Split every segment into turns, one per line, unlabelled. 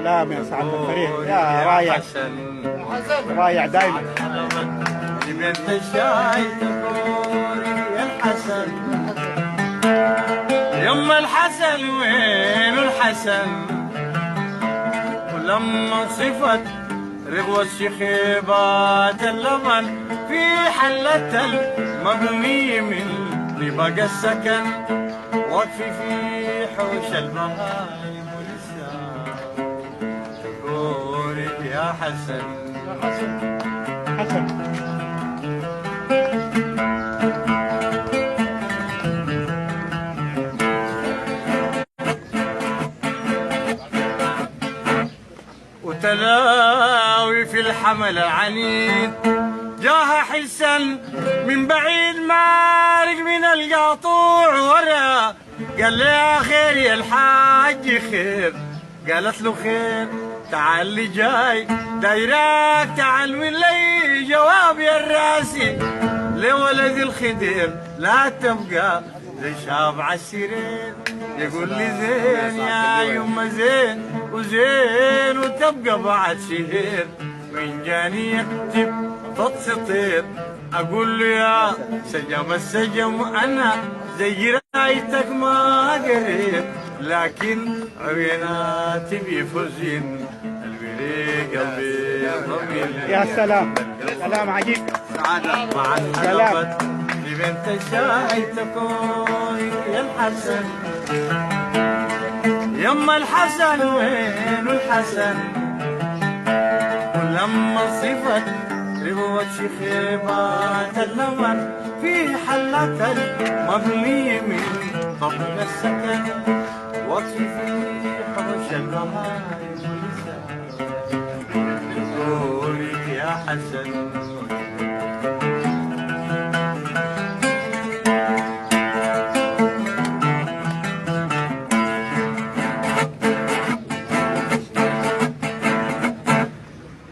سلام يا سعد الفريق يا رايع، رايع دايما.
بنت الشاي تقول يا الحسن، يما الحسن وين الحسن؟ ولما صفت رغوة الشخيبات اللبن في حلة المبني من لبقى السكن، واقفي في حوش البهايم ولسه تقول يا حسن.
حسن
وتلاوي في الحمل العنيد جاها حسا من بعيد مارق من القاطوع ورا، قال لي يا خير يا الحاج خير، قالت له خير تعال لي جاي دايراك تعال ولي جواب يا الراسي لولد الخدير لا تبقى زي شاب عالسرير، يقول لي زين يا يما زين وزين وتبقى بعد شهير، وين جاني يكتب خط سطير اقول له يا سجم السجم انا زي رايتك ما قريت، لكن عيناتي بيفوزين قلبي قلبي ضمير.
يا سلام، كلام عجيب.
سعادة مع الحلبة لبنت الشاي تكون يا الحسن، يما الحسن وين الحسن؟ ولما صفت رغوة شخيبات اللبن في حلة المبني من طبق السكن، واطفي في حوش البهايم ولسه تقولك يا حسن.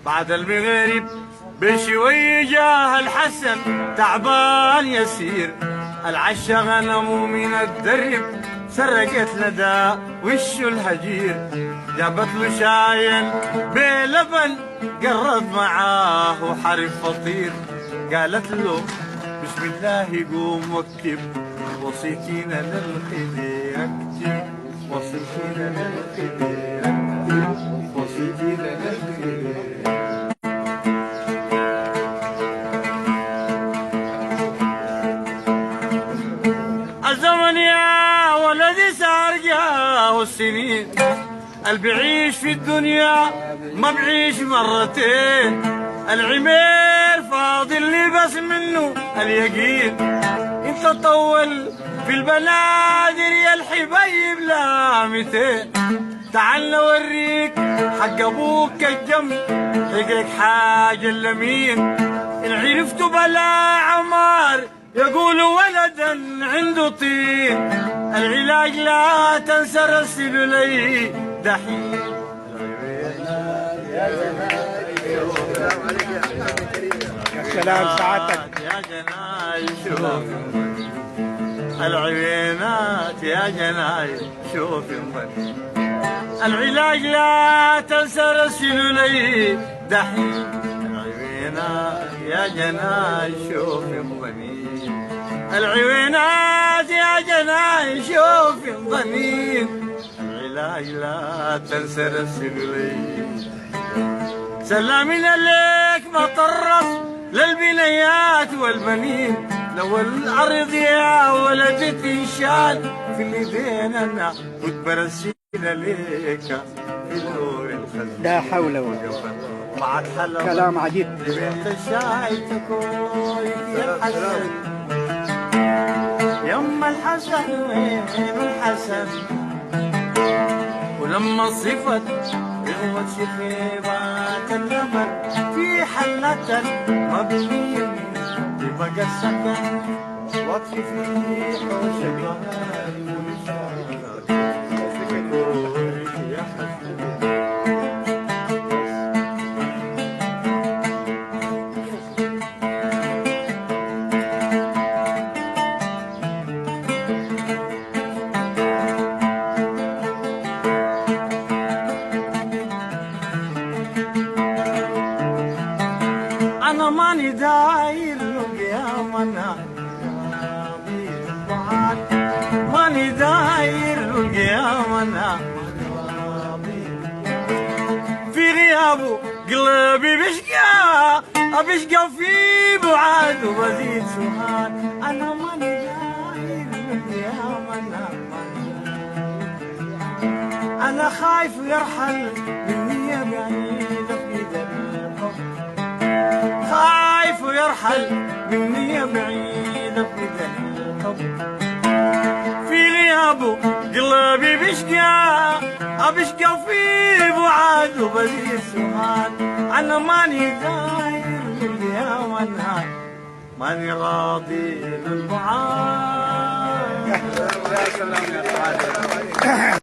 بعد المغرب بشوي جاه الحسن تعبان يسير، العشا غنمه من الدرب سرقت لدى وشه الهجير، جابت له شاين بلبن قرب معاه وحرف فطير، قالت له بسم الله قوم واكتب وصيتينا للخدير، اكتب وصيتينا للخدير، اكتب وصيتينا للخدير. الزمن يا ولدي صار جاه السنين، اللي بيعيش في الدنيا ما بعيش مرتين، العمير فاضل لي بس منه اليقين، انت طول في البنادر يا الحبايب لامتين، تعال نوريك حق ابوك الجم حقك حاجه لمين، ان عرفتوا بلا عمار يقولوا ولدا عنده طين، العلاج لا تنسى رسل لي دحين.
يا سلام سعادتك
يا جناي شوف العوينات، يا جناي شوف الظن، العلاج لا تنسى رسل لي دحين، العوينات يا جناي شوف الظنين، العوينات يا جناي شوف الظنين، العلاج لا تنسى رسل لي. سلامين عليك ما طرف للبنيات والبنين، لو الارض يا ولدي تنشال في الايدين انا كنت برسينا ليك في نور الخزين.
لا حول ولا قوة.
بعد حلقة
كلام عجيب.
لبنت الشاي تكون يا الحسن، يما الحسن وين الحسن؟ ولما صفت رغوة شخيبات اللبن في حلة مبنية ببقى السكن، واطفي في حوش البهايم ولسه يا حسن. ماني داير القيام انا راضي بالبعد ماني داير القيام انا راضي في غيابه قلبي بشقى بشقى في بعاد وبزيد سهاد انا ماني داير القيام انا خايف يرحل مني بعيد في الحب خايف يرحل مني بعيد في الحب في غيابه قلبي بشقى بشقى في بعاد وبزيد سهاد انا ماني داير اليوم انا ماني راضي بالبعاد.
يا سلام يا